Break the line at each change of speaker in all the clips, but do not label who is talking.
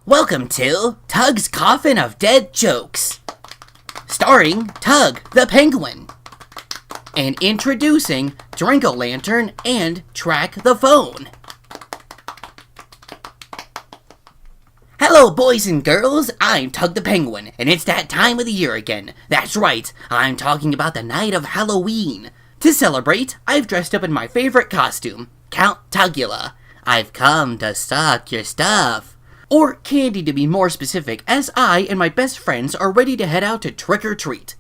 Welcome to Tug's Coffin of Dead Jokes, starring Tug the Penguin, and introducing Drink-a-Lantern and Track the Phone. Hello boys and girls, I'm Tug the Penguin, and it's that time of the year again. That's right, I'm talking about the night of Halloween. To celebrate, I've dressed up in my favorite costume, Count Tugula. I've come to suck your stuff. Or candy to be more specific, as I and my best friends are ready to head out to trick-or-treat.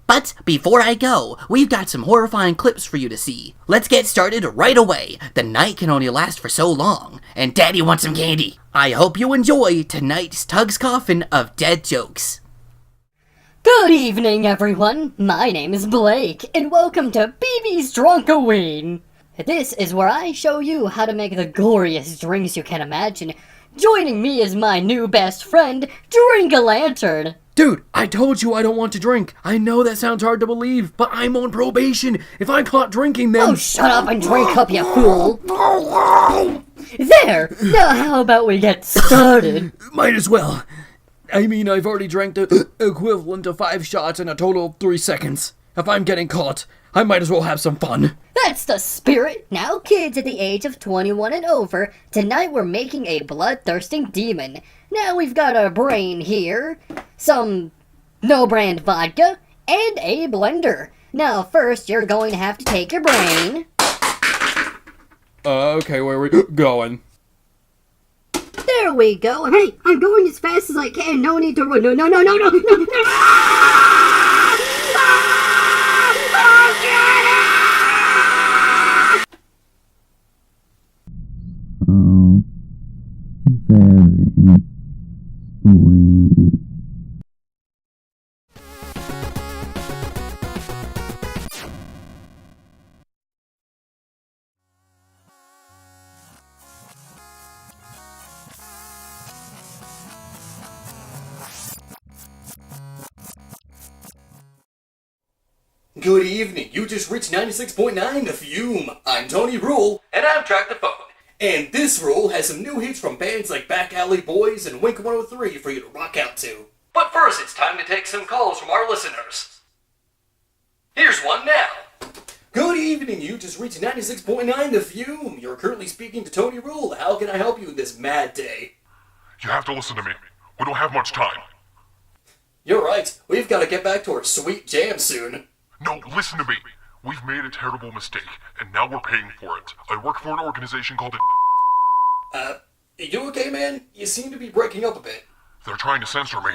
But before I go, we've got some horrifying clips for you to see. Let's get started right away. The night can only last for so long, and Daddy wants some candy. I hope you enjoy tonight's Tug's Coffin of Dead Jokes.
Good evening, everyone. My name is Blake, and welcome to BB's Drunkoween. This is where I show you how to make the goriest drinks you can imagine. Joining me is my new best friend, Drink-a-Lantern.
Dude, I told you I don't want to drink. I know that sounds hard to believe, but I'm on probation. If I'm caught drinking, then...
Oh, shut up and drink up, you fool. There! Now how about we get started?
Might as well. I mean, I've already drank the equivalent of 5 shots in a total of 3 seconds. If I'm getting caught, I might as well have some fun.
That's the spirit! Now kids at the age of 21 and over, tonight we're making a bloodthirsting demon. Now we've got a brain here, some no-brand vodka, and a blender. Now first you're going to have to take your brain.
Okay, where are we going?
There we go. Hey, I'm going as fast as I can. No need to run. No.
Very sweet.
Good evening, you just reached 96.9 The Fume. I'm Tony Rule, and I'm Track the Phone. And this rule has some new hits from bands like Back Alley Boys and Wink 103 for you to rock out to. But first, it's time to take some calls from our listeners. Here's one now. Good evening, you just reached 96.9 The Fume. You're currently speaking to Tony Rule. How can I help you this mad day?
You have to listen to me. We don't have much time.
You're right, we've got to get back to our sweet jam soon.
No, listen to me. We've made a terrible mistake, and now we're paying for it. I work for an organization called
You okay, man? You seem to be breaking up a bit.
They're trying to censor me.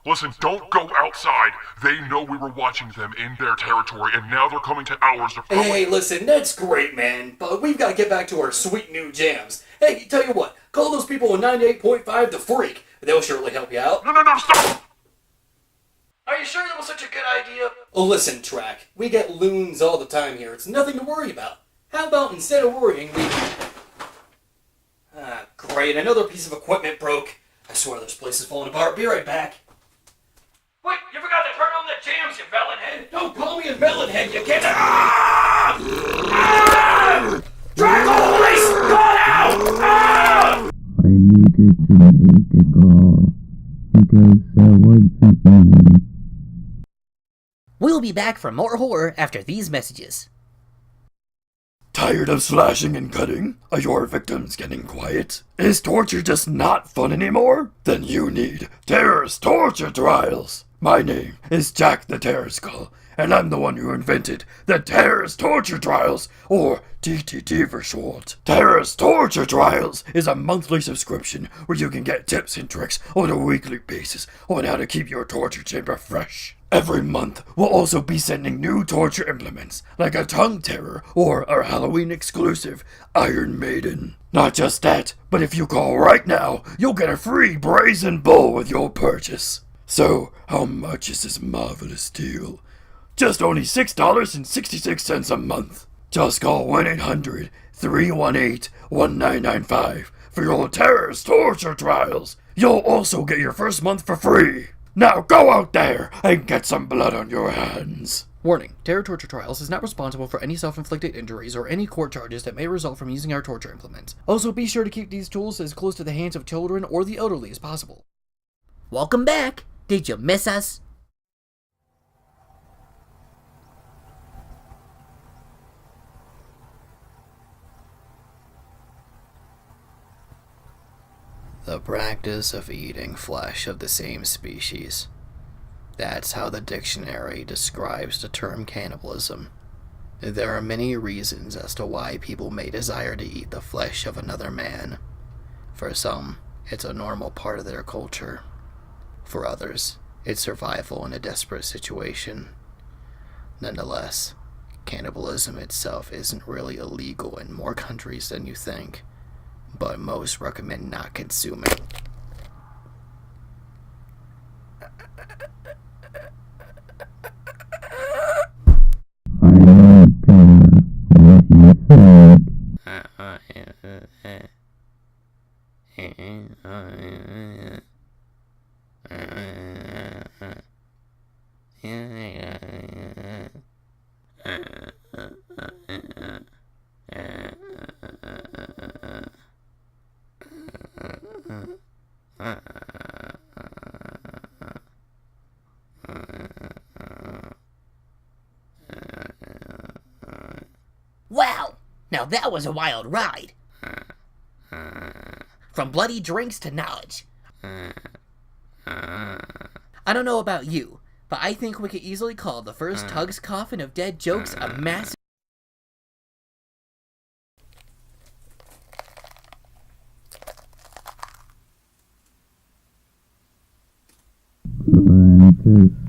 Listen, don't go outside. They know we were watching them in their territory, and now they're coming to ours to...
Hey, listen, that's great, man, but we've got to get back to our sweet new jams. Hey, tell you what, call those people on 98.5 The Freak. They'll surely help you out.
No, stop!
Are you sure that was such a good idea? Oh, listen, Track. We get loons all the time here. It's nothing to worry about. How about instead of worrying, we... great. Another piece of equipment broke. I swear this place is falling apart. Be right back. Wait, you forgot to turn on the jams, you melonhead! Don't call me a melonhead, you can't... Track, call the police! Call it out!
I needed to make a call because that wasn't me.
We'll be back for more horror after these messages.
Tired of slashing and cutting? Are your victims getting quiet? Is torture just not fun anymore? Then you need Terror's Torture Trials. My name is Jack the Terror Skull, and I'm the one who invented the Terror's Torture Trials, or TTT for short. Terror's Torture Trials is a monthly subscription where you can get tips and tricks on a weekly basis on how to keep your torture chamber fresh. Every month, we'll also be sending new torture implements, like a tongue terror or our Halloween exclusive, Iron Maiden. Not just that, but if you call right now, you'll get a free brazen bull with your purchase. So, how much is this marvelous deal? Just only $6.66 a month. Just call 1-800-318-1995 for your Terror's Torture Trials. You'll also get your first month for free. Now go out there and get some blood on your hands.
Warning, Terror Torture Trials is not responsible for any self-inflicted injuries or any court charges that may result from using our torture implement. Also, be sure to keep these tools as close to the hands of children or the elderly as possible.
Welcome back. Did you miss us?
The practice of eating flesh of the same species. That's how the dictionary describes the term cannibalism. There are many reasons as to why people may desire to eat the flesh of another man. For some, it's a normal part of their culture. For others, it's survival in a desperate situation. Nonetheless, cannibalism itself isn't really illegal in more countries than you think, but most recommend not consuming.
I don't care what you think.
Wow! Now that was a wild ride. From bloody drinks to knowledge. I don't know about you, but I think we could easily call the first Tug's Coffin of Dead Jokes a massive...
Francis